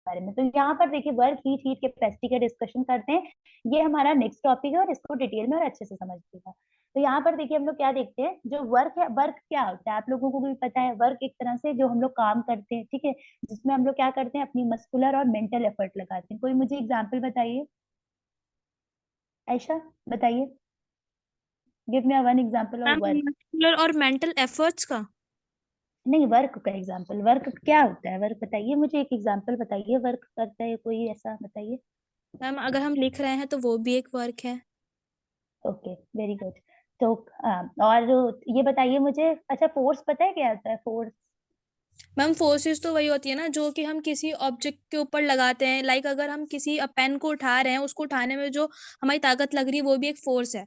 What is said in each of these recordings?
बारे में। तो यहाँ पर देखिए वर्क हीट हीट कैपेसिटी का डिस्कशन करते हैं, ये हमारा नेक्स्ट टॉपिक है और इसको डिटेल में और अच्छे से समझिएगा। तो यहाँ पर देखिए हम लोग क्या देखते हैं, जो वर्क है, वर्क क्या होता है आप लोगों को भी पता है, वर्क एक तरह से जो हम लोग काम करते हैं, ठीक है, जिसमें हम लोग क्या करते हैं, अपनी मस्कुलर और मेंटल एफर्ट लगाते हैं। कोई मुझे एग्जाम्पल बताइए, ऐशा बताइए, give me one example of ma'am work. Muscular और मेंटल एफर्ट्स का। नहीं, वर्क का एग्जाम्पल, वर्क क्या होता है, वर्क बताइए मुझे, एक एग्जाम्पल बताइए, वर्क करता है कोई ऐसा बताइए। मैम अगर हम लिख रहे हैं तो वो भी एक वर्क है। Okay, very good. तो और ये बताइए मुझे, अच्छा फोर्स पता है क्या होता है, फोर्स? मैम फोर्सेस तो वही होती है ना जो कि हम किसी ऑब्जेक्ट के ऊपर लगाते हैं, लाइक अगर हम किसी पेन को उठा रहे हैं, उसको उठाने में जो हमारी ताकत लग रही है वो भी एक फोर्स है।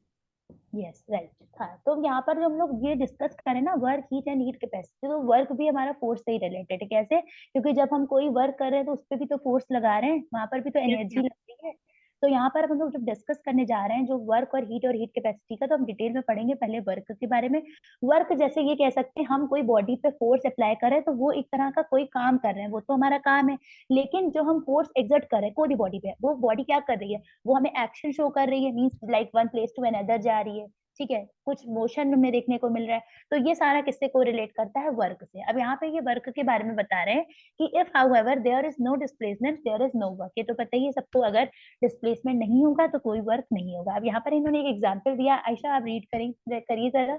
Yes right. हाँ, तो यहाँ पर जो हम लोग ये डिस्कस करें ना, work heat and heat capacity, तो वर्क भी हमारा फोर्स से ही रिलेटेड है। कैसे? क्योंकि जब हम कोई वर्क कर रहे हैं तो उस पर भी तो फोर्स लगा रहे हैं, वहां पर भी तो यस एनर्जी मैम। लग रही है। तो यहाँ पर हम लोग जब डिस्कस करने जा रहे हैं जो वर्क और हीट कैपेसिटी का, तो हम डिटेल में पढ़ेंगे पहले वर्क के बारे में। वर्क जैसे ये कह सकते हैं, हम कोई बॉडी पे फोर्स अप्लाई कर रहे हैं तो वो एक तरह का कोई काम कर रहे हैं, वो तो हमारा काम है। लेकिन जो हम फोर्स एग्जर्ट कर रहे हैं कोई भी बॉडी पे, वो बॉडी क्या कर रही है, वो हमें एक्शन शो कर रही है, means like one place to another जा रही है, ठीक है, कुछ मोशन में देखने को मिल रहा है। तो ये सारा किससे को रिलेट करता है, वर्क से। अब यहाँ पे ये वर्क के बारे में बता रहे हैं कि if however there is no displacement there is no work. ये तो पता ही है सबको, अगर डिस्प्लेसमेंट नहीं होगा तो कोई वर्क नहीं होगा। अब यहाँ पर इन्होंने एक एग्जाम्पल दिया, आयशा आप रीड करिए जरा।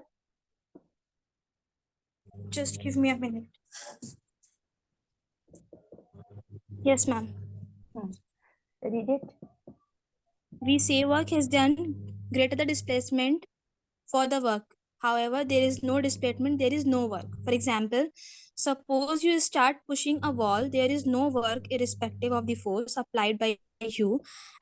Just give me a minute. Yes ma'am. Read it. We say work is done greater the displacement for the work. However, there is no displacement, there is no work. For example, suppose you start pushing a wall, there is no work irrespective of the force applied by you,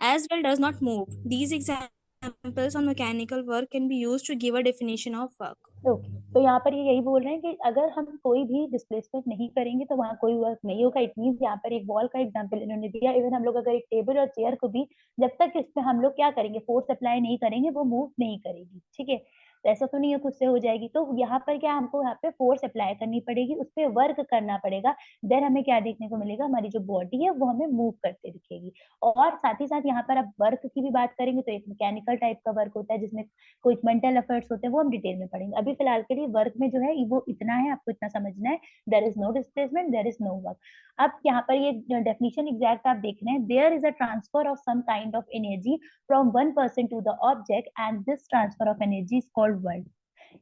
as well does not move. These examples on mechanical work can be used to give a definition of work. Okay, तो यहाँ पर ये यही बोल रहे हैं कि अगर हम कोई भी डिस्प्लेसमेंट नहीं करेंगे तो वहाँ कोई वर्क नहीं होगा। इट मीन यहाँ पर एक वॉल का एग्जांपल इन्होंने दिया, इवन हम लोग अगर एक टेबल और चेयर को भी, जब तक इसमें हम लोग क्या करेंगे, फोर्स अप्लाई नहीं करेंगे, वो मूव नहीं करेगी, ठीक है। तो ऐसा तो नहीं है खुद से हो जाएगी, तो यहाँ पर क्या, हमको यहाँ पे फोर्स अप्लाई करनी पड़ेगी, उस पर वर्क करना पड़ेगा। देन हमें क्या देखने को मिलेगा, हमारी जो बॉडी है वो हमें मूव करते दिखेगी। और साथ ही साथ यहाँ पर अब वर्क की भी बात करेंगे तो एक मैकेनिकल टाइप का वर्क होता है जिसमें कुछ मेंटल एफर्ट्स होते हैं, वो हम डिटेल में पढ़ेंगे। अभी फिलहाल के लिए वर्क में जो है वो इतना है, आपको इतना समझना है, there is no displacement there is no work. अब यहाँ पर ये डेफिनेशन एग्जैक्ट आप देख रहे हैं, there is a transfer of some kind of energy from one person to the object and this transfer of energy is called work.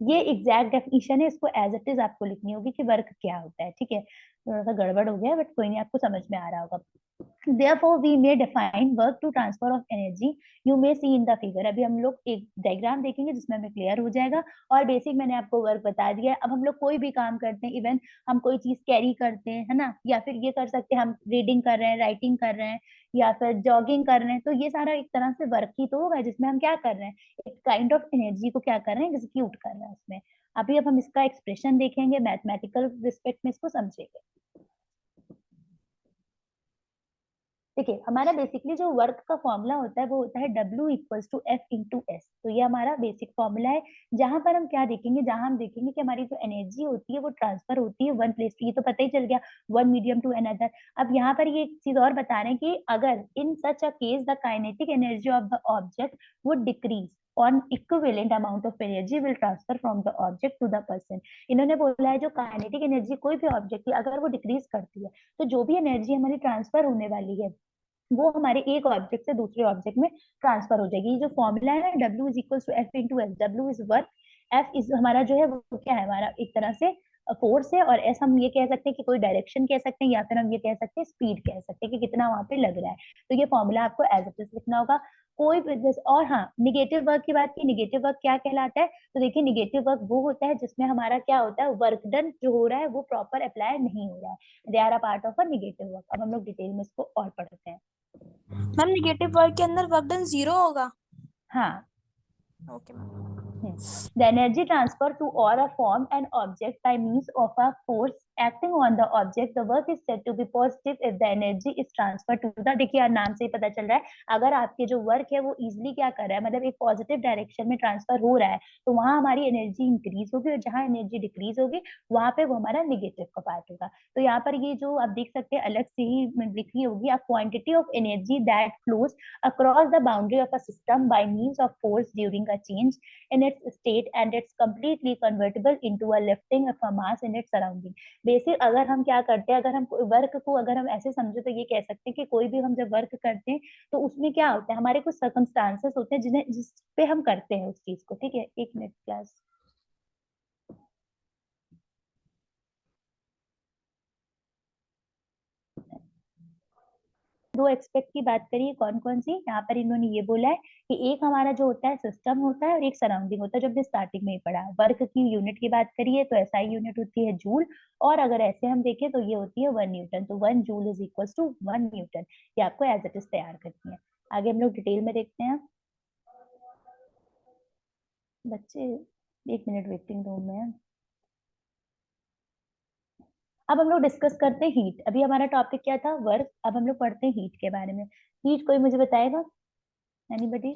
ये exact definition है, इसको एज इट इज आपको लिखनी होगी कि वर्क क्या होता है, ठीक है। थोड़ा सा गड़बड़ हो गया बट कोई नहीं, आपको समझ में आ रहा होगा। Therefore, we may define work to transfer of energy. You may see in the figure. अभी हम लोग एक डायग्राम देखेंगे जिसमें हमें क्लियर हो जाएगा। और बेसिक मैंने आपको वर्क बता दिया है। अब हम लोग कोई भी काम करते हैं, इवन हम कोई चीज कैरी करते हैं, है ना, या फिर ये कर सकते हैं, हम रीडिंग कर रहे हैं, राइटिंग कर रहे हैं, या फिर जॉगिंग कर रहे हैं, तो ये सारा एक तरह से वर्क ही तो होगा, जिसमें हम क्या कर रहे हैं, एक काइंड ऑफ एनर्जी को क्या कर रहे हैं, एग्जीक्यूट कर रहे हैं उसमें। अभी अब हम इसका एक्सप्रेशन देखेंगे, मैथमेटिकल रिस्पेक्ट में इसको समझेंगे। देखिए हमारा बेसिकली जो वर्क का फॉर्मूला होता है वो होता है W equals to F into S. तो ये हमारा बेसिक फॉर्मूला है, जहां पर हम क्या देखेंगे, जहां हम देखेंगे कि हमारी जो एनर्जी होती है वो ट्रांसफर होती है वन प्लेस टू, ये तो पता ही चल गया, वन मीडियम टू अनदर। अब यहाँ पर ये एक चीज और बता रहे हैं कि अगर in such a case the kinetic energy of the object would decrease on equivalent amount of energy will transfer from the object to the person। इन्होंने बोला है जो काइनेटिक एनर्जी कोई भी ऑब्जेक्ट की अगर वो डिक्रीज करती है, तो जो भी एनर्जी हमारी ट्रांसफर होने वाली है वो हमारे एक ऑब्जेक्ट से दूसरे ऑब्जेक्ट में ट्रांसफर हो जाएगी। ये जो फॉर्मूला है ना, W is equal to F into S. W is work, F is हमारा जो है वो क्या है, हमारा एक तरह से फोर्स है, और एस हम ये कह सकते हैं कि कोई डायरेक्शन कह सकते हैं, या फिर हम ये कह सकते हैं स्पीड कह सकते हैं कि कितना वहां पे लग रहा है। तो ये फॉर्मूला आपको एज इट इज लिखना होगा। कोई और हाँ, निगेटिव वर्क की बात की, निगेटिव वर्क क्या कहलाता है, तो देखिए निगेटिव वर्क वो होता है जिसमें हमारा क्या होता है, वर्क डन जो हो रहा है वो प्रॉपर अप्लाई नहीं हो रहा है, they are a part of a negative work. अब हम लोग डिटेल में इसको और पढ़ते हैं। मैम निगेटिव वर्क के अंदर वर्क डन जीरो होगा। हाँ। Okay ma'am. The energy transfer to or a form an object by means of a force acting on the object the work is said to be positive if the energy is transfer to the, देखिए यार नाम से ही पता चल रहा है, अगर आपके जो वर्क है वो इजिली क्या कर रहा है, मतलब एक पॉजिटिव डायरेक्शन में ट्रांसफर हो रहा है, तो वहां हमारी एनर्जी इंक्रीज होगी, और जहां एनर्जी डिक्रीज होगी वहां पे वो हमारा निगेटिव का पार्ट होगा। तो यहाँ पर ये जो आप देख सकते हैं अलग से ही लिखी होगी, a quantity of energy that flows across the boundary of a system by means of force during a change in its state, and it's completely convertible into a lifting of a mass in its surrounding। Basic अगर हम क्या करते हैं, अगर हम work को अगर हम ऐसे समझे तो ये कह सकते हैं कि कोई भी हम जब वर्क करते हैं तो उसमें क्या होता है, हमारे कुछ सर्कमस्टांसेस होते हैं जिन्हें जिस पे हम करते हैं उस चीज को। ठीक है, एक मिनट क्लास। दो एक्सपेक्ट की बात करिए, कौन कौन सी, यहाँ पर इन्होंने ये बोला है कि एक हमारा जो होता है सिस्टम होता है और एक सराउंडिंग होता है, जो हमने स्टार्टिंग में ही पढ़ा। वर्क की यूनिट की बात करिए तो एसआई यूनिट होती है जूल, और अगर ऐसे हम देखें तो ये होती है 1 न्यूटन, तो 1 joule is equal to 1 newton. ये आपको एज इट इज तैयार करनी है। आगे हम लोग डिटेल में देखते हैं। बच्चे 1 मिनट वेटिंग रूम में है। अब हम लोग डिस्कस करते हैं हीट। अभी हमारा टॉपिक क्या था, वर्क, अब हम लोग पढ़ते हैं हीट के बारे में। हीट कोई मुझे बताएगा, anybody,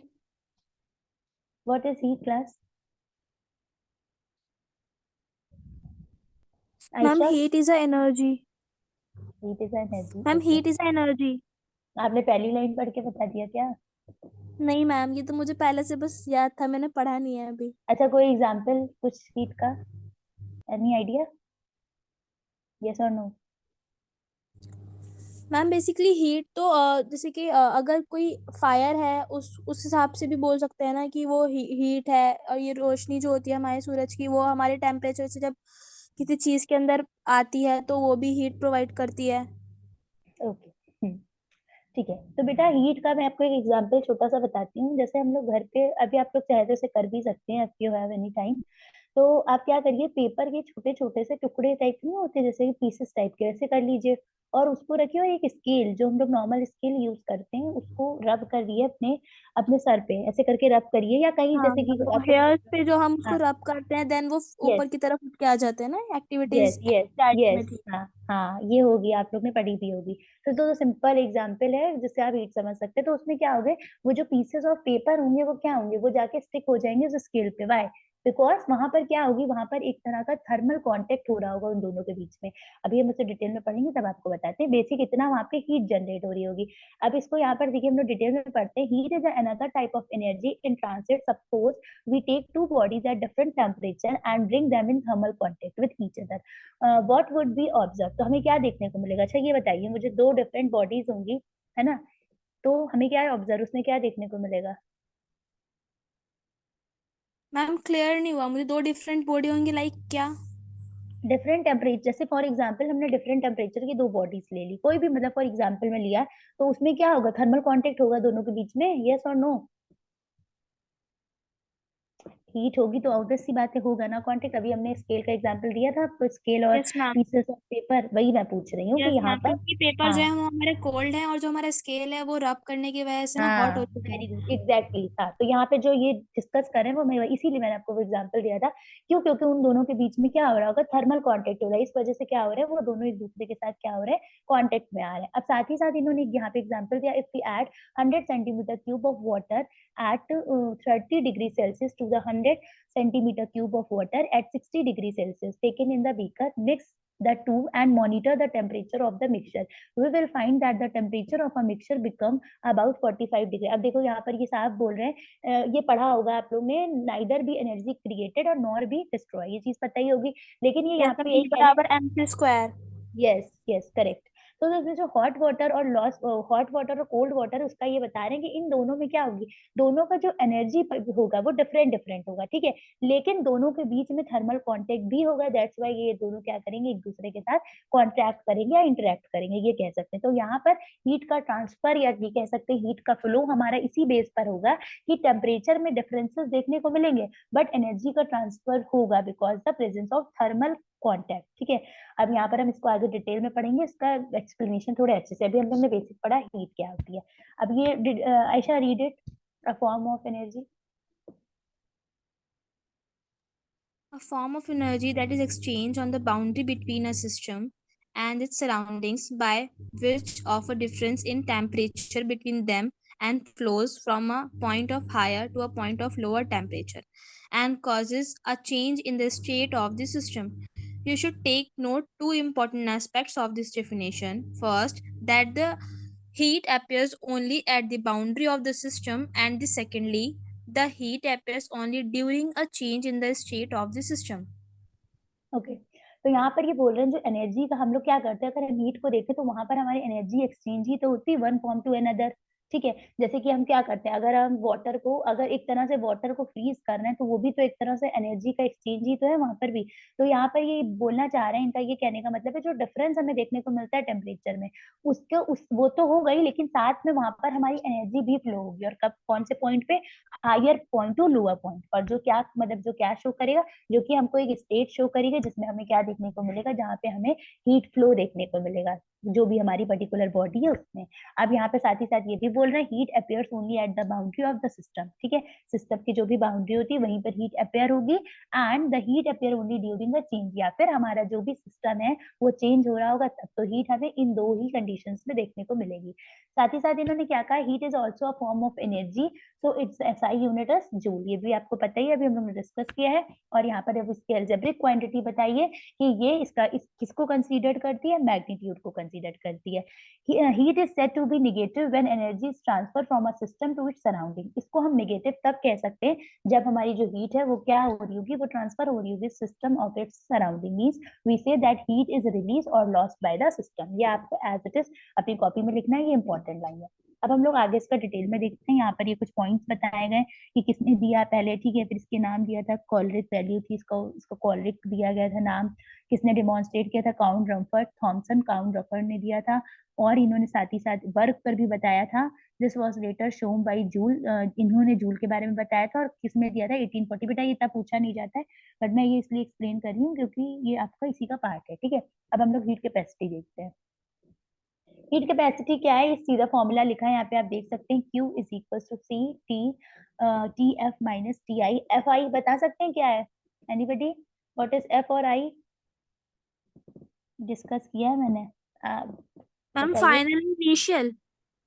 what is heat class? Ma'am Ayesha, heat is a energy. Heat is energy, ma'am okay. Heat is a energy. आपने पहली लाइन पढ़ के बता दिया क्या? नहीं मैम, ये तो मुझे पहले से बस याद था, मैंने पढ़ा नहीं है अभी। अच्छा, कोई एग्जांपल कुछ हीट का, एनी आइडिया, यस और नो? मैम बेसिकली हीट तो जैसे कि अगर कोई फायर है उस हिसाब से भी बोल सकते हैं ना कि वो हीट है। और ये रोशनी जो होती है हमारे सूरज की, वो हमारे टेम्परेचर से जब किसी चीज के अंदर आती है तो वो भी हीट प्रोवाइड करती है। ओके, ठीक है। तो बेटा हीट का मैं आपको एक एग्जांपल छोटा सा बताती हूँ। जैसे हम लोग घर पे, अभी आप लोग चाहे तो इसे कर भी सकते हैं, if you have any time. तो आप क्या करिए, पेपर के छोटे छोटे से टुकड़े टाइप नहीं होते, जैसे कि पीसेस टाइप के, वैसे कर लीजिए, और उसको रखिए, और एक स्केल जो हम लोग नॉर्मल स्केल यूज करते हैं उसको रब करिए अपने अपने सर पे, ऐसे करके रब करिए, या कहीं हाँ जैसे कि मैम, वो आप लोग। हेयर्स पे जो हम उसको हाँ, रब करते हैं देन वो यस ऊपर की तरफ उठ के आ जाते हैं ना, yes activities yes starting yes, में थी। हाँ हाँ, ये होगी, आप लोग ने पढ़ी भी होगी। तो सिंपल एग्जांपल है जिससे आप हीट समझ सकते हैं। तो उसमें क्या होगा, वो जो पीसेस ऑफ पेपर होंगे वो क्या होंगे, वो जाके स्टिक हो जाएंगे उस स्केल पे। वाई? बिकॉज वहां पर क्या होगी, वहां पर एक तरह का थर्मल कांटेक्ट हो रहा होगा उन दोनों के बीच में। अभी हम उसे डिटेल में पढ़ेंगे तब आपको बताते हैं। बेसिक इतना, वहां पे हीट जनरेट हो रही होगी। अब इसको यहाँ पर देखिए, हम लोग डिटेल में पढ़ते हैं। Heat is another type of energy in transit. Suppose we take two bodies at different temperature and bring them in thermal contact with each other. What would be observed? तो हमें क्या देखने को मिलेगा? अच्छा ये बताइए मुझे, दो डिफरेंट बॉडीज होंगी, है ना, तो हमें क्या है ऑब्जर्व, उसमें क्या देखने को मिलेगा? मैम क्लियर नहीं हुआ मुझे, दो डिफरेंट बॉडी होंगी लाइक क्या? डिफरेंट टेम्परेचर, जैसे फॉर एग्जांपल हमने डिफरेंट टेम्परेचर की दो बॉडीज ले ली, कोई भी, मतलब फॉर एग्जांपल में लिया, तो उसमें क्या होगा, थर्मल कांटेक्ट होगा दोनों के बीच में, यस और नो? हीट होगी तो ऑब्वियस सी बात है, होगा ना कांटेक्ट। अभी हमने स्केल का एग्जांपल दिया था आपको, स्केल और yes ma'am. Pieces of paper, वही मैं पूछ रही हूँ कि यस यहाँ मैम, पर। क्योंकि पेपर जो हाँ है वो हमारे कोल्ड है और जो हमारा स्केल है वो रब करने की वजह से ना हॉट हाँ, हो चुका वेरी है। Good, exactly. हाँ, तो यहाँ पे जो ये डिस्कस कर रहे हैं वो मैं, इसीलिए मैंने आपको वो एग्जांपल दिया था। क्यों? क्योंकि उन दोनों के बीच में क्या हो रहा होगा, थर्मल कांटेक्ट हो रहा है, इस वजह से क्या हो रहा है, वो दोनों एक दूसरे के साथ क्या हो रहे हैं, कांटेक्ट में आ रहे हैं। अब साथ ही साथ इन्होंने यहाँ पे एग्जाम्पल दिया, if we add 100 centimetre cube of water at 30 degree Celsius to the 100 centimetre cube of water at 60 degree Celsius taken in the beaker, mix the two and monitor the temperature of the mixture, we will find that the temperature of a mixture become about 45 degree. अब देखो यहाँ पर ये साहब बोल रहे हैं, ये पढ़ा होगा आप लोग ने, नाइदर बी एनर्जी क्रिएटेड और नॉर बी डिस्ट्रॉय, ये चीज पता ही होगी। लेकिन ये यस यहाँ मैम, पे ई यही कह रहे हैं। बराबर M C square. Yes yes, correct. तो इसमें जो हॉट वाटर और लॉस, हॉट वाटर और कोल्ड वाटर, उसका ये बता रहे हैं कि इन दोनों में क्या होगी, दोनों का जो एनर्जी होगा वो डिफरेंट डिफरेंट होगा, ठीक है, लेकिन दोनों के बीच में थर्मल कांटेक्ट भी होगा। दैट्स वाई ये दोनों क्या करेंगे, एक दूसरे के साथ कॉन्ट्रैक्ट करेंगे या इंटरेक्ट करेंगे, ये कह सकते हैं। तो यहाँ पर हीट का ट्रांसफर, या ये कह सकते हैं हीट का फ्लो हमारा इसी बेस पर होगा कि टेम्परेचर में डिफरेंसेस देखने को मिलेंगे, बट एनर्जी का ट्रांसफर होगा because the presence of thermal contact, ठीक है। अब यहाँ पर हम इसको आगे डिटेल में पढ़ेंगे, इसका एक्सप्लेनेशन थोड़े अच्छे से। अभी हमने बेसिक पढ़ा हीट क्या होती है। अब ये Ayesha, read it, a form of energy. A form of energy that is exchanged on the boundary between a system and its surroundings by which of a difference in temperature between them and flows from a point of higher to a point of lower temperature and causes a change in the state of the system. You should take note two important aspects of this definition. First, that the heat appears only at the boundary of the system, and the secondly, the heat appears only during a change in the state of the system. Okay तो यहाँ पर ये बोल रहे हैं जो energy का हम लोग क्या करते हैं, अगर हम हीट को देखें तो वहां पर हमारी एनर्जी एक्सचेंज ही तो होती है वन फॉर्म टू अनदर। ठीक है, जैसे कि हम क्या करते हैं, अगर हम वाटर को, अगर एक तरह से वाटर को फ्रीज करना है तो वो भी तो एक तरह से एनर्जी का एक्सचेंज ही तो है वहां पर भी। तो यहाँ पर ये बोलना चाह रहे हैं, इनका ये कहने का मतलब है जो डिफरेंस हमें देखने को मिलता है टेम्परेचर में, उसके उस वो तो हो गई, लेकिन साथ में वहां पर हमारी एनर्जी भी फ्लो होगी। और कब, कौन से पॉइंट पे, higher point to lower point. और जो क्या मतलब जो क्या शो करेगा, जो कि हमको एक स्टेट शो करेगा जिसमें हमें क्या देखने को मिलेगा, जहाँ पे हमें हीट फ्लो देखने को मिलेगा जो भी हमारी पर्टिकुलर बॉडी है उसमें। अब यहाँ पे साथ ही साथ ये भी बोल रहे हैं heat appears only at the boundary of the system. ठीक है, सिस्टम की जो भी बाउंड्री होती है वहीं पर हीट अपियर होगी, and the heat appear only during the change, या फिर हमारा जो भी सिस्टम है वो चेंज हो रहा होगा तब तो हीट हमें इन दो ही कंडीशंस में देखने को मिलेगी। साथ ही साथ इन्होंने क्या कहा, heat is also a form of energy, so it's SI unit is joule. ये भी आपको पता ही है, अभी हम लोग ने डिस्कस किया है। और यहाँ पर अब इसकी अलजेब्रिक क्वांटिटी बताइए कि ये इसका किसको कंसीडर करती है, मैग्नीट्यूड को कंसीडर करती है। Heat is said to be negative when energy is transfer from a system to its surrounding. इसको हम नेगेटिव तब कह सकते हैं जब हमारी जो हीट है वो क्या हो रही होगी, वो ट्रांसफर हो रही होगी system of its surrounding. Means we say that heat is release और लॉस्ट बाय द सिस्टम। ये आपको एज इट इज अपनी कॉपी में लिखना है, ये इंपॉर्टेंट लाइन है। अब हम लोग आगे इसका डिटेल में देखते हैं। यहाँ पर ये कुछ पॉइंट्स बताए गए कि किसने दिया पहले, ठीक है, फिर इसके नाम दिया था, कॉलरिक वैल्यू थी, इसको कॉलरिक दिया गया था नाम, किसने डिमॉन्स्ट्रेट किया था, काउंट रमफर्ड थॉमसन, काउंट रफर्ड ने दिया था। और इन्होंने साथ ही साथ वर्क पर भी बताया था, this was later shown by joule, इन्होंने जूल के बारे में बताया था। और किसने दिया था, 1840। बेटा ये इतना पूछा नहीं जाता है, बट मैं ये इसलिए एक्सप्लेन कर रही हूँ क्योंकि ये आपका इसी का पार्ट है। ठीक है, अब हम लोग हीट कैपेसिटी देखते हैं। हीट कैपेसिटी क्या है, ये सीधा फॉर्मूला लिखा है यहाँ पे, आप देख सकते हैं, Q is equal to C T T F minus T I. F I बता सकते हैं क्या है, एनीबडी, व्हाट इज एफ और आई? डिस्कस किया है मैंने, मैम बताइए। Final initial.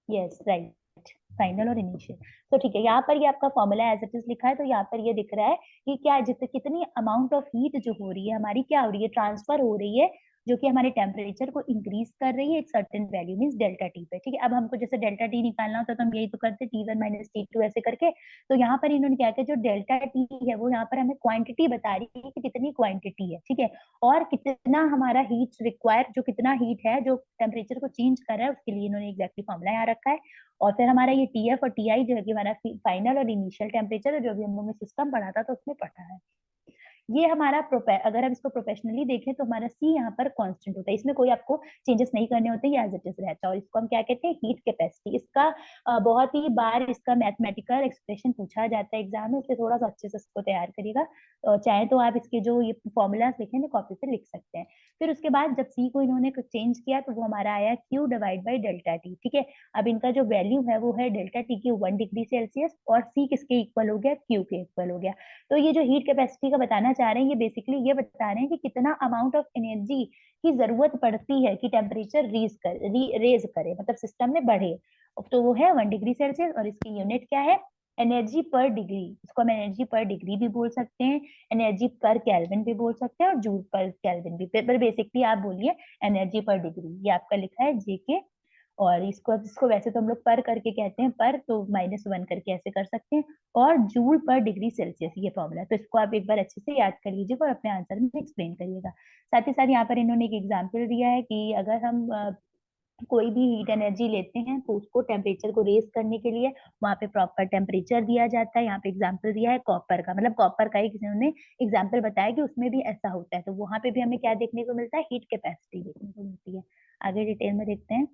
Yes right, final और इनिशियल। तो ठीक है, यहाँ पर ये आपका फॉर्मूला एज इट इज लिखा है, तो यहाँ पर ये दिख रहा है कि क्या कितनी अमाउंट ऑफ हीट जो हो रही है हमारी, क्या हो रही है, ट्रांसफर हो रही है, जो कि हमारे टेम्परेचर को इंक्रीज कर रही है एक certain value, mean delta T पे। ठीक है, अब हमको जैसे डेल्टा टी निकालना होता है तो हम यही तो करते, T1 माइनस T2 ऐसे करके। तो यहाँ पर इन्होंने क्या किया, जो डेल्टा टी है वो यहाँ पर हमें क्वांटिटी बता रही है कि कितनी क्वांटिटी है। ठीक है, और कितना हमारा हीट रिक्वायर, जो कितना हीट है जो टेम्परेचर को चेंज कर रहा है, उसके लिए इन्होंने एग्जैक्टली फॉर्मूला यहाँ रखा है। और फिर हमारा ये टी एफ और टी आई जो है कि हमारा फाइनल और इनिशियल टेम्परेचर है, जो भी हम लोग ने सिस्टम पढ़ा था तो उसमें पढ़ा है। ये हमारा अगर हम इसको प्रोफेशनली देखें तो हमारा सी यहाँ पर कांस्टेंट होता है, इसमें कोई आपको चेंजेस नहीं करने होते, ये एज इट इज रहता है। और इसको हम क्या कहते हैं, हीट कैपेसिटी। इसका बहुत ही बार इसका मैथमेटिकल एक्सप्रेशन पूछा जाता है एग्जाम में, इसलिए थोड़ा सा अच्छे से इसको तैयार करिएगा। चाहे तो आप इसके जो ये फॉर्मूलाज लिखे ना कॉपी पे लिख सकते हैं। फिर उसके बाद जब सी को इन्होंने चेंज किया तो वो हमारा आया Q divide by delta T. ठीक है, अब इनका जो वैल्यू है वो है डेल्टा टी की 1 डिग्री सेल्सियस, और सी किसके इक्वल हो गया, क्यू के इक्वल हो गया। तो ये जो हीट कैपेसिटी का बताना चाह रहे हैं, ये बेसिकली ये बता रहे हैं कि कितना अमाउंट ऑफ एनर्जी की जरूरत पड़ती है कि टेम्परेचर रेज करे, मतलब सिस्टम में बढ़े। तो वो है 1 डिग्री सेल्सियस, और इसकी यूनिट क्या है, एनर्जी पर डिग्री। इसको हम एनर्जी पर डिग्री भी बोल सकते हैं, एनर्जी पर केल्विन भी बोल सकते हैं, और जूल पर केल्विन भी, पर बेसिकली आप बोलिए एनर्जी पर डिग्री। ये आपका लिखा है जेके। और इसको वैसे तो हम लोग पर करके कहते हैं, पर तो -1 करके ऐसे कर सकते हैं। और जूल पर डिग्री सेल्सियस ये फॉर्मूला है, तो इसको आप एक बार अच्छे से याद कर लीजिएगा और अपने आंसर में एक्सप्लेन करिएगा। साथ ही साथ यहाँ पर इन्होंने एक एग्जाम्पल दिया है कि अगर हम कोई भी हीट एनर्जी लेते हैं तो उसको टेम्परेचर को रेज करने के लिए वहां पे प्रॉपर टेम्परेचर दिया जाता है। यहाँ पे एग्जाम्पल दिया है कॉपर का, मतलब कॉपर का ही किसी ने एग्जाम्पल बताया कि उसमें भी ऐसा होता है, तो वहां पे भी हमें क्या देखने को मिलता है, हीट कैपेसिटी देखने को मिलती है। आगे डिटेल में देखते हैं।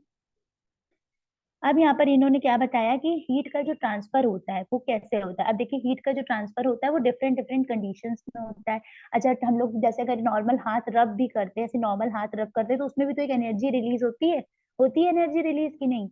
अब यहाँ पर इन्होंने क्या बताया कि हीट का जो ट्रांसफर होता है वो कैसे होता है। अब देखिए, हीट का जो ट्रांसफर होता है वो डिफरेंट डिफरेंट कंडीशंस में होता है। अच्छा, हम लोग जैसे अगर नॉर्मल हाथ रब भी करते हैं, ऐसे नॉर्मल हाथ रब करते हैं, तो उसमें भी तो एक एनर्जी रिलीज होती है एनर्जी रिलीज की नहीं?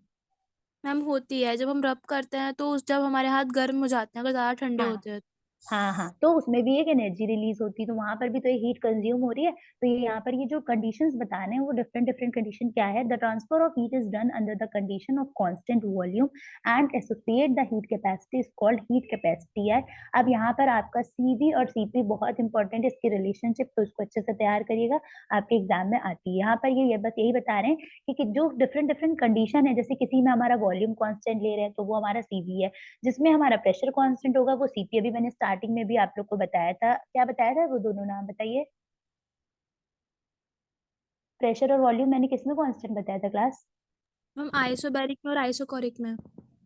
मैम होती है, जब हम रब करते हैं तो जब हमारे हाथ गर्म हो जाते हैं, अगर ज्यादा ठंडे हाँ, होते हैं। हाँ हाँ, तो उसमें भी एक एनर्जी रिलीज होती है, तो वहां पर भी तो ये हीट कंज्यूम हो रही है। तो ये यहाँ पर ये जो कंडीशंस बताने हैं वो डिफरेंट डिफरेंट कंडीशन क्या है। The transfer of heat is done under the condition of constant volume and associate the heat capacity is called heat capacity है। अब यहाँ पर आपका सीवी और सीपी बहुत इंपॉर्टेंट है, इसकी रिलेशनशिप, तो इसको अच्छे से तैयार करिएगा, आपके एग्जाम में आती है। यहाँ पर ये बस यही बता रहे हैं कि जो डिफरेंट डिफरेंट कंडीशन है, जैसे किसी में हमारा वॉल्यूम कांस्टेंट ले रहे हैं तो वो हमारा सीवी है, जिसमें हमारा प्रेशर कांस्टेंट होगा वो सीपी। अभी मैंने स्टार्टिंग में भी आप लोग को बताया था, क्या बताया था, वो दोनों नाम बताइए। प्रेशर और वॉल्यूम मैंने किसमें कांस्टेंट बताया था क्लास? मैम आइसोबैरिक में और आइसोकोरिक में।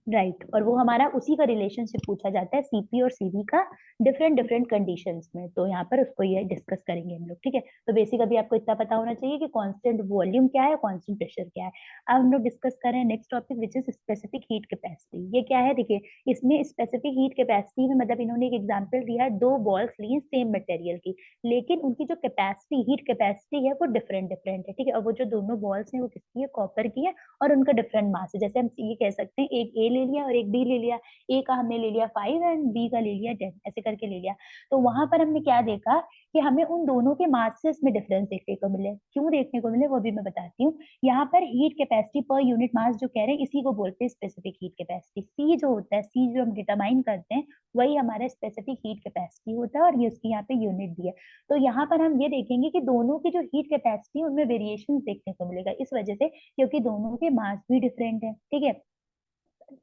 राइट, और वो हमारा उसी का रिलेशनशिप पूछा जाता है सीपी और सीवी का डिफरेंट डिफरेंट कंडीशंस में, तो यहाँ पर उसको ये डिस्कस करेंगे हम लोग, ठीक है। तो बेसिक अभी आपको इतना पता होना चाहिए कि कांस्टेंट वॉल्यूम क्या है, कांस्टेंट प्रेशर क्या है। अब हम लोग डिस्कस कर रहे हैं next topic which is specific heat capacity. ये क्या है, देखिए, इसमें स्पेसिफिक हीट कैपेसिटी में मतलब इन्होंने एक एग्जाम्पल दिया है, दो बॉल्स ली सेम मटेरियल की, लेकिन उनकी जो कैपेसिटी, हीट कैपेसिटी है वो डिफरेंट डिफरेंट है, ठीक है। और वो जो दोनों बॉल्स हैं वो किसकी है, कॉपर की है, और उनका डिफरेंट मास है। जैसे हम ये कह सकते हैं एक ए ले लिया और एक बी ले लिया, ए का हमने ले लिया 5 एंड बी का ले लिया 10, ऐसे करके ले लिया। तो वहां पर हमने क्या देखा कि हमें उन दोनों के मासेस में डिफरेंस देखने को मिले। क्यों देखने को मिले वो भी मैं बताती हूँ। यहाँ पर heat capacity per unit mass जो कह रहे हैं इसी को बोलते हैं स्पेसिफिक हीट कैपेसिटी। सी जो होता है, सी जो हम डिटरमाइन करते हैं वही हमारा स्पेसिफिक हीट कैपेसिटी होता है, और ये उसकी यहाँ पे यूनिट दी है। तो यहाँ पर हम ये देखेंगे कि दोनों की जो हीट कैपेसिटी है उनमें वेरिएशन देखने को मिलेगा, इस वजह से क्योंकि दोनों के मास भी डिफरेंट है, ठीक है।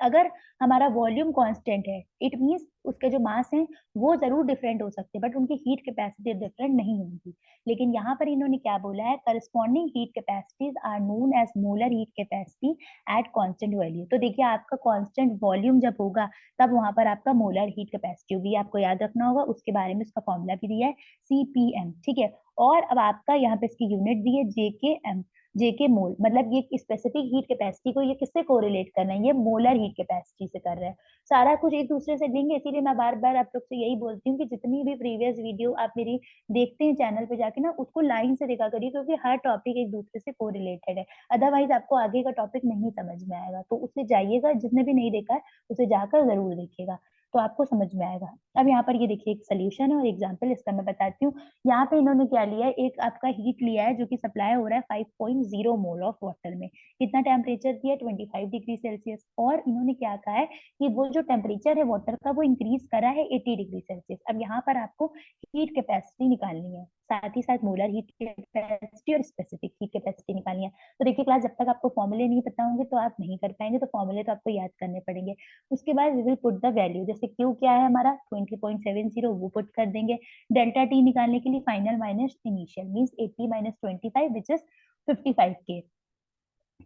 अगर हमारा वॉल्यूम कांस्टेंट है, इट मींस उसके जो मास हैं वो जरूर डिफरेंट हो सकते हैं, बट उनकी हीट कैपेसिटी डिफरेंट नहीं होगी। लेकिन यहाँ पर इन्होंने क्या बोला है, corresponding heat capacities are known as molar heat capacity at constant value. तो देखिए, आपका कांस्टेंट वॉल्यूम जब होगा तब वहां पर आपका मोलर हीट कैपेसिटी होगी, आपको याद रखना होगा, उसके बारे में उसका फॉर्मूला भी दिया है CPM, ठीक है। और अब आपका यहाँ पे इसकी यूनिट दी है JKM, जेके मोल, मतलब ये स्पेसिफिक हीट कैपेसिटी को ये किससे कोरिलेट कर रहे हैं, ये मोलर हीट कैपेसिटी से कर रहे हैं। सारा कुछ एक दूसरे से लिंक है, इसीलिए मैं बार बार आप लोग से यही बोलती हूँ कि जितनी भी प्रीवियस वीडियो आप मेरी देखते हैं चैनल पे जाके ना, उसको लाइन से देखा करिए, क्योंकि हर टॉपिक एक दूसरे से कोरिलेटेड है। अदरवाइज आपको आगे का टॉपिक नहीं समझ में आएगा, तो उसे जाइएगा, जिसने भी नहीं देखा है उसे जाकर जरूर देखिएगा, तो आपको समझ में आएगा। अब यहाँ पर ये देखिए एक सोल्यूशन है और एग्जाम्पल इसका मैं बताती हूँ। यहाँ पे इन्होंने क्या लिया है, एक आपका हीट लिया है जो कि सप्लाई हो रहा है 5.0 मोल ऑफ वाटर में। कितना टेम्परेचर दिया है, 25 डिग्री सेल्सियस। और इन्होंने क्या कहा है कि वो जो टेम्परेचर है वाटर का वो इंक्रीज करा है 80 डिग्री सेल्सियस। अब यहाँ पर आपको हीट कैपेसिटी निकालनी है, साथ ही साथ मोलर हीट कैपेसिटी और स्पेसिफिक हीट कैपेसिटी निकालनी है। तो देखिए क्लास, जब तक आपको फॉर्मूले नहीं पता होंगे तो आप नहीं कर पाएंगे, तो फॉर्मूले तो आपको याद करने पड़ेंगे। उसके बाद we will put the value, जैसे क्यू क्या है हमारा 20.70, वो पुट कर देंगे। डेल्टा टी निकालने के लिए final minus initial means 80 minus 25 which is 55K।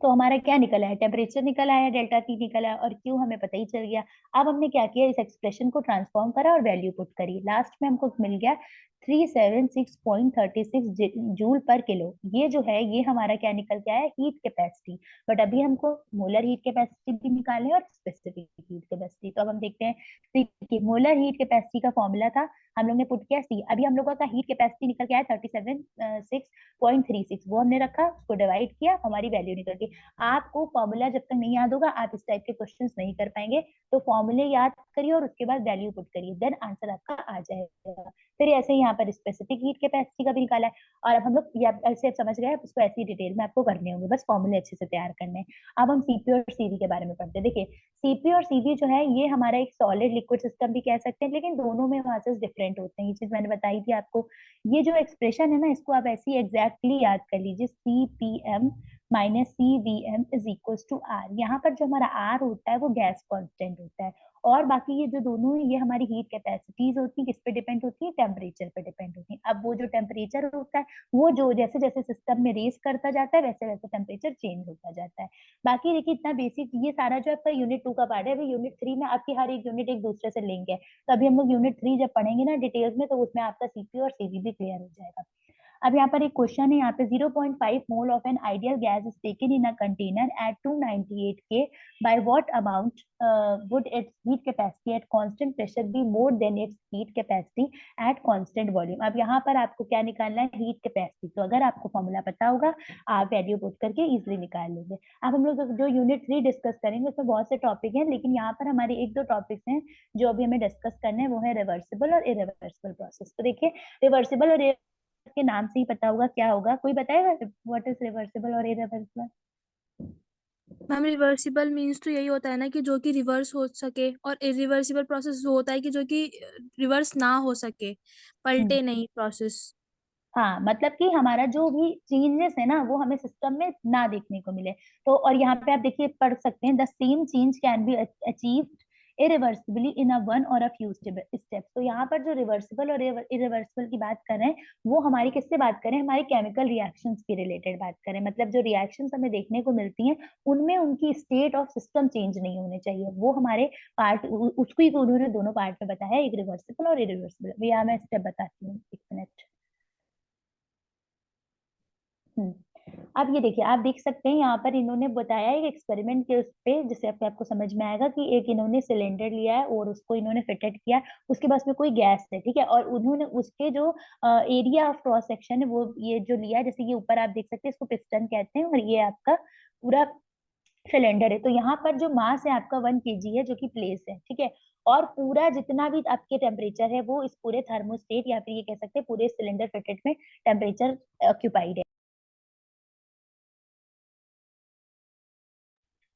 तो हमारा क्या निकला है, टेम्परेचर निकला है, डेल्टा टी निकला है, और क्यू हमें पता ही चल गया। अब हमने क्या किया, इस एक्सप्रेशन को ट्रांसफॉर्म करा और वैल्यू पुट करी, लास्ट में हमको मिल गया 376.36 जूल पर किलो। ये जो है ये हमारा क्या निकल के आया, हीट कैपेसिटी। बट अभी हमको मोलर हीट कैपेसिटी भी निकालनी है और स्पेसिफिक हीट कैपेसिटी। तो अब हम देखते हैं, देखिए मोलर हीट कैपेसिटी का फॉर्मूला था, हम लोग ने पुट किया सी। अभी हम लोगों का हीट कैपेसिटी निकल के आया 37.36, वो हमने रखा, उसको डिवाइड किया, हमारी वैल्यू निकल गई। आपको फॉर्मूला जब तक नहीं याद होगा आप इस टाइप के क्वेश्चंस नहीं कर पाएंगे। तो फॉर्मूले याद करिए और उसके बाद वैल्यू पुट करिए, देन आंसर आपका आ जाएगा। फिर ऐसे ही यहाँ पर स्पेसिफिक हीट कैपेसिटी का भी निकाला है। और अब हम लोग ऐसे अब समझ गए, उसको ऐसी डिटेल में आपको करने होंगे, बस फॉर्मूले अच्छे से तैयार करने हैं। अब हम सीपी और सीवी के बारे में पढ़ते हैं। देखिए, सीपी और सीवी जो है ये हमारा एक सॉलिड लिक्विड सिस्टम भी कह सकते हैं, लेकिन दोनों में मासेस डिफरेंट होते हैं, ये चीज मैंने बताई थी आपको। ये जो एक्सप्रेशन है ना, इसको आप ऐसे ही एग्जैक्टली याद कर लीजिए, CPM minus CVM is equal to R. यहाँ पर जो हमारा आर होता है वो गैस कांस्टेंट होता है, और बाकी ये जो दोनों है ये हमारी हीट कैपेसिटीज होती है, किस पे डिपेंड होती है, टेम्परेचर पे डिपेंड होती है। अब वो जो टेम्परेचर होता है वो जो जैसे जैसे सिस्टम में रेस करता जाता है वैसे वैसे टेम्परेचर चेंज होता जाता है। बाकी देखिए इतना बेसिक, ये सारा जो आपका यूनिट 2 का पार्ट है, अभी यूनिट 3 में आपकी हर एक यूनिट एक दूसरे से लिंक है, तो अभी हम लोग यूनिट 3 जब पढ़ेंगे ना डिटेल्स में, तो उसमें आपका सीपी और सीवी भी क्लियर हो जाएगा। अब यहाँ पर एक क्वेश्चन है, यहाँ पे 0.5 mole of an ideal gas is taken in a container at 298 K, by what amount would its heat capacity at constant pressure be more than its heat capacity at constant volume. अब यहाँ पर आपको क्या निकालना है, heat capacity. तो अगर आपको फॉर्मूला पता होगा आप वैल्यू पुट करके इजिली निकाल लेंगे। अब हम लोग जो यूनिट 3 डिस्कस करेंगे उसमें बहुत से टॉपिक हैं, लेकिन यहाँ पर हमारे एक दो टॉपिक्स हैं जो अभी हमें डिस्कस करने हैं, वो है रिवर्सिबल और इरिवर्सिबल प्रोसेस। तो देखिए, रिवर्सिबल और के नाम से ही पता होगा क्या होगा। कोई बताएगा व्हाट इज रिवर्सिबल और इरिवर्सिबल? मैम रिवर्सिबल मीन्स तो यही होता है ना कि जो कि रिवर्स हो सके, और इरिवर्सिबल प्रोसेस वो होता है कि जो कि रिवर्स ना हो सके, पलटे नहीं प्रोसेस। हाँ, मतलब कि हमारा जो भी चेंजेस है ना वो हमें सिस्टम में ना देखने को मिले। तो और यहाँ पे आप देखिए पढ़ सकते हैं, the same change can be achieved irreversibly in a one और अ फ्यू स्टेप्स। तो यहाँ पर जो रिवर्सिबल और इरिवर्सिबल की बात कर रहे हैं वो हमारी किससे बात करें, हमारी केमिकल रिएक्शंस की रिलेटेड बात करें। मतलब जो रिएक्शंस हमें देखने को मिलती हैं उनमें उनकी स्टेट ऑफ सिस्टम चेंज नहीं होने चाहिए, वो हमारे पार्ट उसको ही उन्होंने दोनों पार्ट में बताया, एक रिवर्सिबल और इरिवर्सिबल। भैया मैं स्टेप बताती हूँ, एक मिनट। अब ये देखिए, आप देख सकते हैं यहाँ पर इन्होंने बताया एक एक्सपेरिमेंट के उस पे, जिससे आपको समझ में आएगा कि एक इन्होंने सिलेंडर लिया है और उसको इन्होंने फिटेड किया है, उसके पास में कोई गैस है, ठीक है, और उन्होंने उसके जो एरिया ऑफ क्रॉस सेक्शन है वो ये जो लिया है, जैसे ये ऊपर आप देख सकते हैं इसको पिस्टन कहते हैं, और ये आपका पूरा सिलेंडर है। तो यहाँ पर जो मास है आपका 1 kg है, जो कि प्लेस है, ठीक है, और पूरा जितना भी आपके टेम्परेचर है वो इस पूरे थर्मोस्टेट या फिर ये कह सकते हैं पूरे सिलेंडर फिटेड में टेम्परेचर ऑक्यूपाइड है।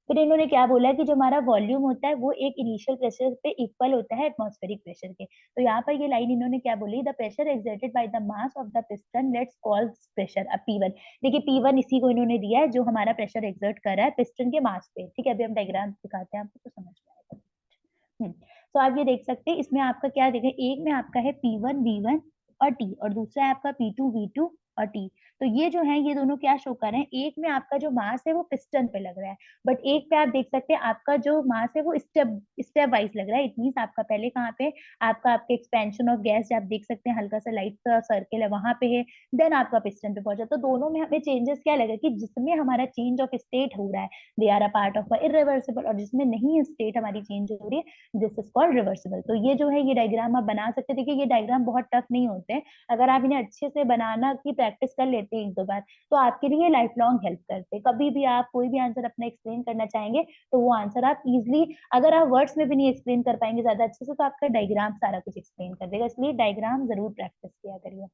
फिर इन्होंने क्या बोला है कि जो हमारा वॉल्यूम होता है वो एक इनिशियल प्रेशर पे इक्वल होता है एटमॉस्फेरिक प्रेशर के। तो यहाँ पर ये लाइन इन्होंने क्या बोली, the pressure exerted by the mass of the piston let's call pressure अब P1। देखिए P1 इसी को इन्होंने दिया है जो हमारा प्रेशर एक्सर्ट कर रहा है पिस्टन के मास पे, ठीक है। अभी हम डायग्राम दिखाते हैं आपको तो समझ में आएगा। तो आप ये देख सकते हैं, इसमें आपका क्या देखें, एक में आपका है P1 V1 और T, और दूसरा है आपका P2 V2 और T। तो ये जो है ये दोनों क्या शो कर रहे हैं, एक में आपका जो मास है वो पिस्टन पे लग रहा है, बट एक पे आप देख सकते हैं आपका जो मास है वो स्टेप स्टेप वाइज लग रहा है। इट मीन आपका पहले कहाँ पे, आपके एक्सपेंशन ऑफ गैस आप देख सकते हैं, हल्का सा लाइट का सर्किल है वहां पे है, देन आपका पिस्टन पे पहुंचा। तो दोनों में हमें चेंजेस क्या लगे कि जिसमें हमारा चेंज ऑफ स्टेट हो रहा है they are a part of irreversible, और जिसमें नहीं स्टेट हमारी चेंज हो रही है दिस इज कॉल्ड रिवर्सिबल। तो ये जो है ये डायग्राम आप बना सकते हैं। देखिए ये डायग्राम बहुत टफ नहीं होते हैं, अगर आप इन्हें अच्छे से बनाना की प्रैक्टिस कर लेते हैं एक दो बार तो आपके लिए लाइफ लॉन्ग हेल्प करते हैं। कभी भी आप कोई भी आंसर अपना एक्सप्लेन करना चाहेंगे तो वो आंसर आप इजिली, अगर आप वर्ड्स में भी नहीं एक्सप्लेन कर पाएंगे ज्यादा अच्छे से तो आपका डायग्राम सारा कुछ एक्सप्लेन कर देगा, इसलिए डायग्राम जरूर प्रैक्टिस किया करिए।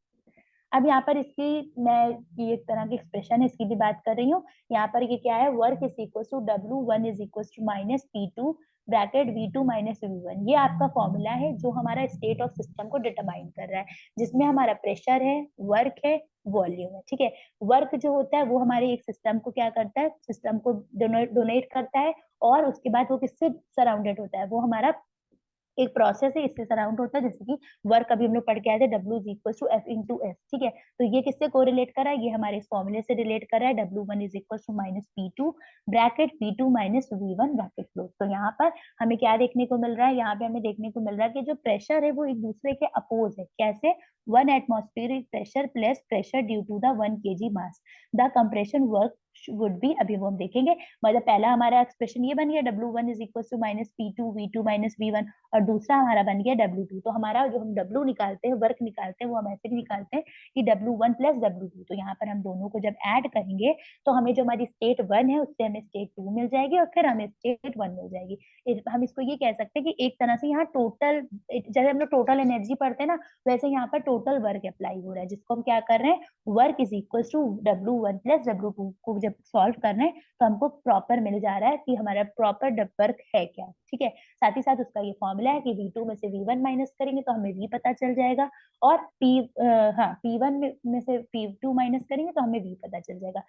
अब यहाँ पर इसकी मैं ये एक तरह की एक्सप्रेशन है इसकी भी बात कर रही हूँ। यहाँ पर ये क्या है, work is equal to W1 is equal to minus P2 bracket V2 minus V1। ये आपका फॉर्मूला है जो हमारा स्टेट ऑफ सिस्टम को डिटरमाइन कर रहा है, जिसमें हमारा प्रेशर है, वर्क है, वॉल्यूम है, ठीक है। वर्क जो होता है वो हमारे एक सिस्टम को क्या करता है, सिस्टम को डोनेट करता है, और उसके बाद वो किससे सराउंडेड होता है, वो हमारा एक प्रोसेस है इससे सराउंड होता है। जैसे कि वर्क अभी हम लोग पढ़ के आए थे W is equal to F into S, ठीक है। तो ये किससे कोरिलेट कर रहा है, ये हमारे इस फॉर्मूले से रिलेट कर रहा है, W1 is equal to minus P2 bracket V2 minus V1 bracket close. तो यहाँ पर हमें क्या देखने को मिल रहा है, यहाँ पे हमें देखने को मिल रहा है कि जो प्रेशर है वो एक दूसरे के अपोज है। कैसे, 1 atmospheric pressure plus pressure due to the 1 kg mass, the compression work would be, अभी वो हम देखेंगे। मतलब पहला हमारा एक्सप्रेशन ये बन गया W1 is equal to minus P2 V2 minus V1, और दूसरा हमारा बन गया W2। तो हमारा जो हम W निकालते हैं, वर्क निकालते हैं, वो हम ऐसे भी निकालते हैं कि W1 प्लस W2। तो यहाँ पर हम दोनों को जब ऐड करेंगे तो हमें जो हमारी स्टेट 1 है उससे हमें स्टेट 2 मिल जाएगी और फिर हमें स्टेट 1 मिल जाएगी। हम इसको ये कह सकते हैं कि एक तरह से यहाँ टोटल, जैसे हम लोग टोटल एनर्जी पढ़ते हैं ना, वैसे यहाँ पर टोटल वर्क अप्लाई हो रहा है, जिसको हम क्या कर रहे हैं, work is equal to W1 plus W2 को जब सॉल्व कर रहे हैं तो हमको प्रॉपर मिल जा रहा है कि हमारा प्रॉपर वर्क है क्या, ठीक है। साथ ही साथ उसका ये फॉर्मूला है कि V2 में से V1 माइनस करेंगे तो हमें V पता चल जाएगा, और हाँ P1 में से P2 माइनस करेंगे तो हमें V पता चल जाएगा।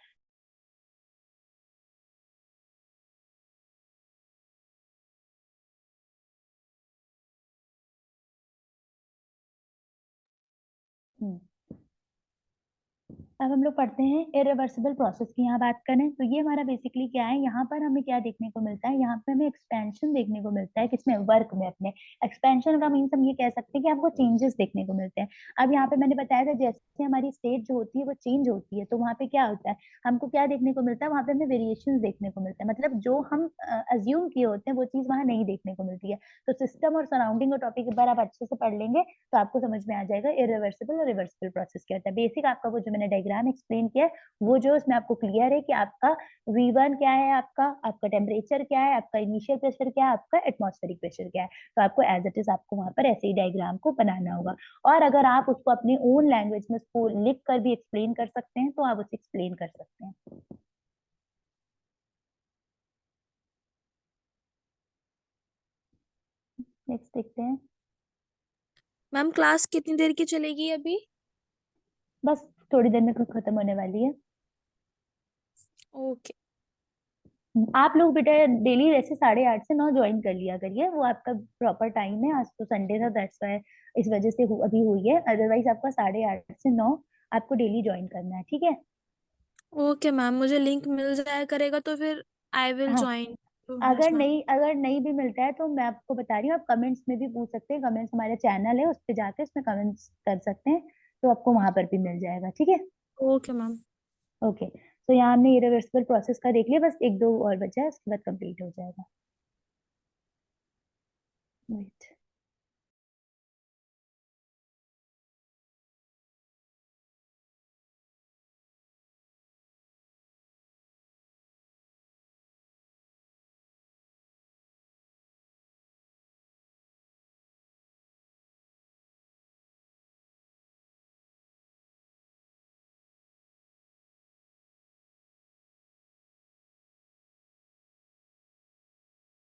हम्म अब हम लोग पढ़ते हैं इरिवर्सिबल प्रोसेस की। यहाँ बात करें तो ये हमारा बेसिकली क्या है, यहाँ पर हमें क्या देखने को मिलता है, यहाँ पे हमें एक्सपेंशन देखने को मिलता है, किसमें, वर्क में अपने। एक्सपेंशन का मीन्स हम ये कह सकते हैं कि हमको चेंजेस देखने को मिलते हैं। अब यहाँ पे मैंने बताया था जैसे हमारी स्टेट जो होती है वो चेंज होती है, तो वहाँ पे क्या होता है, हमको क्या देखने को मिलता है, वहाँ पे हमें वेरिएशन देखने को मिलता है, मतलब जो हम अज्यूम किए होते हैं वो चीज वहाँ नहीं देखने को मिलती है। तो सिस्टम और सराउंडिंग का टॉपिक एक बार आप अच्छे से पढ़ लेंगे तो आपको समझ में आ जाएगा इरिवर्सिबल और रिवर्सिबल प्रोसेस क्या होता है। बेसिक आपका वो जो मैंने डायग्राम एक्सप्लेन किया है वो जो उसमें आपको क्लियर है कि आपका V1 क्या है, आपका आपका टेम्परेचर क्या है, आपका इनिशियल प्रेशर क्या है, आपका एटमॉस्फेरिक प्रेशर क्या है। तो आपको एज इट इज आपको वहां पर ऐसे ही डायग्राम को बनाना होगा। और अगर आप उसको अपनी ओन लैंग्वेज में उसको लिख कर भी एक्सप्लेन कर सकते हैं तो आप उसे एक्सप्लेन कर सकते हैं। नेक्स्ट देखते हैं। मैम क्लास कितनी देर की चलेगी अभी? बस थोड़ी देर में खत्म होने वाली है। ओके। आप लोग बेटा डेली वैसे 8:30 से 9 ज्वाइन कर लिया करिए, वो आपका प्रॉपर टाइम है। आज तो संडे था, दैट्स वाई इस वजह से अभी हुई है, अदरवाइज आपका 8:30 से 9 आपको डेली ज्वाइन करना है, ठीक है। ओके मैम, मुझे लिंक मिल जाया करेगा तो फिर आई विल हाँ, ज्वाइन। यस अगर मैम। नहीं अगर नहीं भी मिलता है तो मैं आपको बता रही हूँ, आप कमेंट्स में भी पूछ सकते हैं, कमेंट्स हमारे चैनल है उस पर जाके उसमें कमेंट्स कर सकते हैं, तो आपको वहां पर भी मिल जाएगा, ठीक है। Okay ma'am. ओके, तो यहाँ हमने इरिवर्सिबल प्रोसेस का देख लिया, बस एक दो और बचा है, उसके बाद कंप्लीट हो जाएगा। वेट।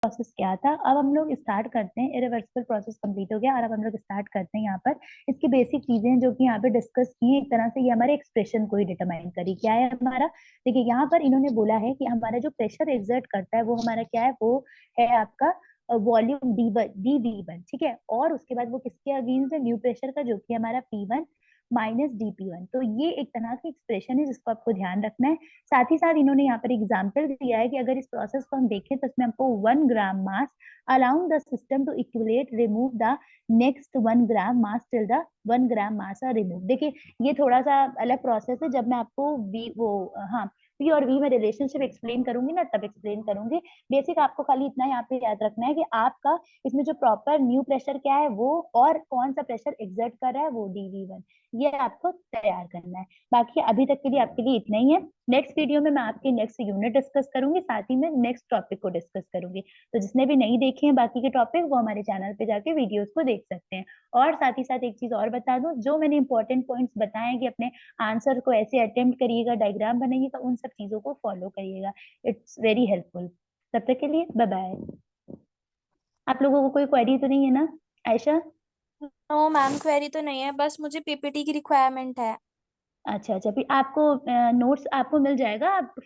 प्रोसेस क्या था, अब हम लोग स्टार्ट करते हैं। इरिवर्सिबल प्रोसेस कंप्लीट हो गया और अब हम लोग स्टार्ट करते हैं यहाँ पर इसकी बेसिक चीजें जो कि यहाँ पे डिस्कस की है। एक तरह से ये हमारे एक्सप्रेशन को ही डिटरमाइन करी, क्या है हमारा। देखिए यहाँ पर इन्होंने बोला है कि हमारा जो प्रेशर एक्सर्ट करता है वो हमारा क्या है, वो है आपका वॉल्यूम डी वी वन, ठीक है। और उसके बाद वो किसके अगेंस्ट है, न्यू प्रेशर का, जो कि हमारा P1 माइनस DP1। तो ये एक तरह की एक्सप्रेशन है जिसको आपको ध्यान रखना है। साथ ही साथ इन्होंने यहाँ पर एग्जाम्पल दिया है कि अगर इस प्रोसेस को हम देखें तो इसमें हमको 1 gram mass along the system to इक्वलेट remove the next 1 gram mass till the 1 gram mass are remove. देखिए ये थोड़ा सा अलग प्रोसेस है, जब मैं आपको वी वो हाँ पी और वी में रिलेशनशिप एक्सप्लेन करूंगी ना तब एक्सप्लेन करूंगी। बेसिक आपको खाली इतना यहाँ पे याद रखना है कि आपका इसमें जो प्रॉपर न्यू प्रेशर क्या है वो, और कौन सा प्रेशर एक्सर्ट कर रहा है वो DV1, ये आपको तैयार करना है। बाकी अभी तक के लिए आपके लिए इतना ही है। नेक्स्ट वीडियो में मैं आपकी नेक्स्ट यूनिट डिस्कस करूंगी, साथ ही में नेक्स्ट टॉपिक को डिस्कस करूंगी। तो जिसने भी नहीं देखे हैं बाकी के टॉपिक वो हमारे चैनल पे जाके वीडियोस को देख सकते हैं। और साथ ही साथ एक चीज और बता दूं, जो मैंने इंपॉर्टेंट पॉइंट्स बताए कि अपने आंसर को ऐसे अटेम्प्ट करिएगा, डायग्राम बनाइएगा, उन सब चीजों को फॉलो करिएगा। It's very helpful. तब तक के लिए बाय बाय। आप लोगों को कोई क्वेरी तो नहीं है ना, आयशा? नो मैम, क्वेरी तो नहीं है, बस मुझे पीपीटी की रिक्वायरमेंट है। अच्छा अच्छा, फिर आपको नोट्स आपको मिल जाएगा, आप